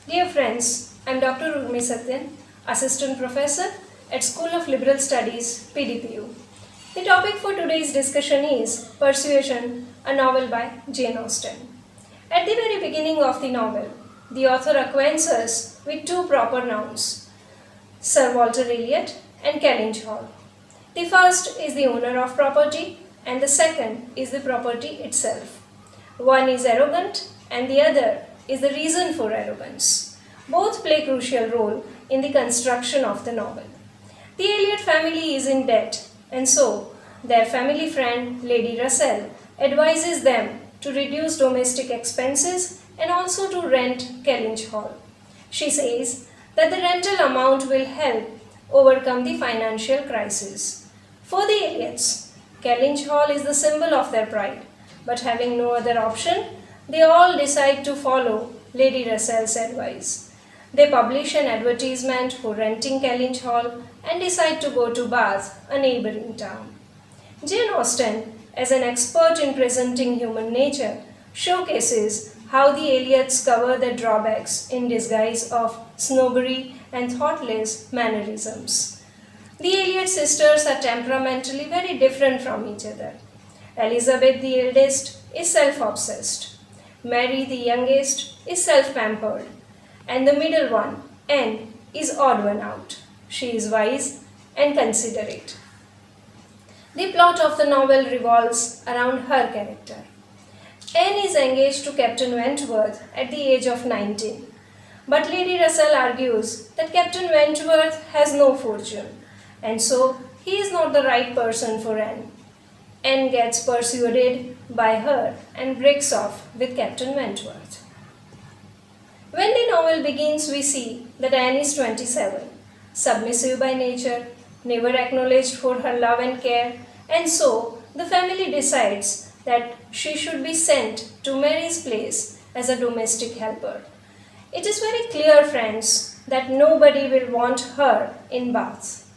Dear friends, I am Dr. Urmi Satyan, Assistant Professor at School of Liberal Studies, PDPU. The topic for today's discussion is Persuasion, a novel by Jane Austen. At the very beginning of the novel, the author acquaints us with two proper nouns, Sir Walter Elliot and Kellynch Hall. The first is the owner of property and the second is the property itself. One is arrogant and the other is the reason for arrogance. Both play a crucial role in the construction of the novel. The Elliot family is in debt and so their family friend Lady Russell advises them to reduce domestic expenses and also to rent Kellynch Hall. She says that the rental amount will help overcome the financial crisis. For the Elliots, Kellynch Hall is the symbol of their pride, but having no other option, they all decide to follow Lady Russell's advice. They publish an advertisement for renting Kellynch Hall and decide to go to Bath, a neighboring town. Jane Austen, as an expert in presenting human nature, showcases how the Elliots cover their drawbacks in disguise of snobbery and thoughtless mannerisms. The Elliot sisters are temperamentally very different from each other. Elizabeth the eldest is self-obsessed. Mary the youngest is self-pampered. And the middle one, Anne, is odd one out. She is wise and considerate. The plot of the novel revolves around her character. Anne is engaged to Captain Wentworth at the age of 19. But Lady Russell argues that Captain Wentworth has no fortune, and so he is not the right person for Anne. Anne gets persuaded by her and breaks off with Captain Wentworth. When the novel begins, we see that Anne is 27, submissive by nature, never acknowledged for her love and care, and so the family decides that she should be sent to Mary's place as a domestic helper. It is very clear, friends, that nobody will want her in Bath.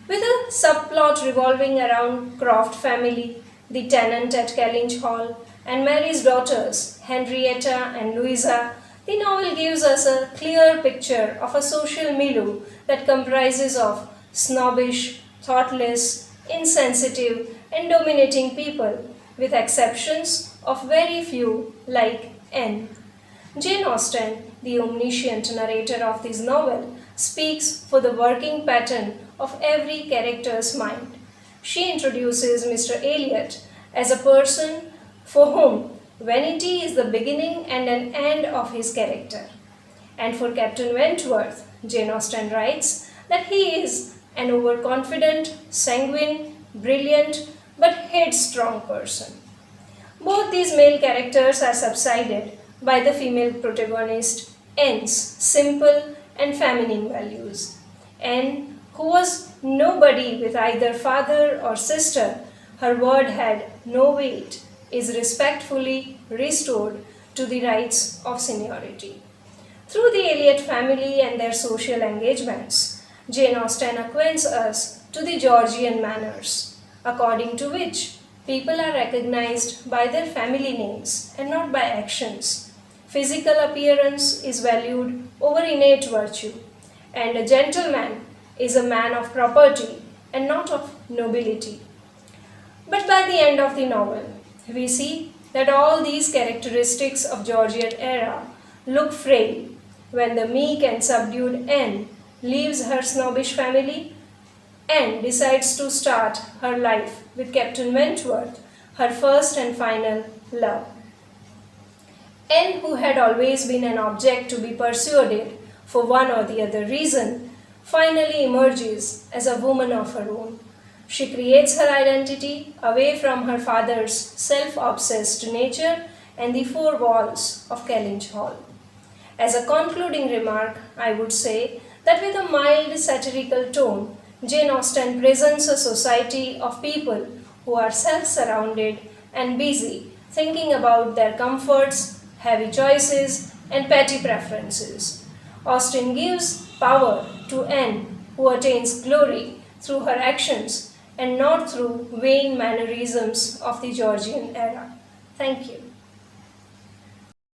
With a subplot revolving around Croft family, the tenant at Kellynch Hall, and Mary's daughters, Henrietta and Louisa, the novel gives us a clear picture of a social milieu that comprises of snobbish, thoughtless, insensitive, and dominating people, with exceptions of very few like Anne. Jane Austen, the omniscient narrator of this novel, speaks for the working pattern of every character's mind. She introduces Mr. Elliot as a person for whom vanity is the beginning and an end of his character. And for Captain Wentworth, Jane Austen writes that he is an overconfident, sanguine, brilliant, but headstrong person. Both these male characters are subsided by the female protagonist, Anne's simple and feminine values. Anne, who was nobody with either father or sister, her word had no weight, is respectfully restored to the rights of seniority. Through the Elliot family and their social engagements, Jane Austen acquaints us to the Georgian manners, according to which people are recognized by their family names and not by actions. Physical appearance is valued over innate virtue, and a gentleman is a man of property and not of nobility. But by the end of the novel, we see that all these characteristics of Georgian era look frail when the meek and subdued Anne leaves her snobbish family and decides to start her life with Captain Wentworth, her first and final love. Anne, who had always been an object to be persuaded for one or the other reason, finally emerges as a woman of her own. She creates her identity away from her father's self-obsessed nature and the four walls of Kellynch Hall. As a concluding remark, I would say that with a mild satirical tone, Jane Austen presents a society of people who are self-surrounded and busy, thinking about their comforts, heavy choices, and petty preferences. Austen gives power to Anne, who attains glory through her actions and not through vain mannerisms of the Georgian era. Thank you.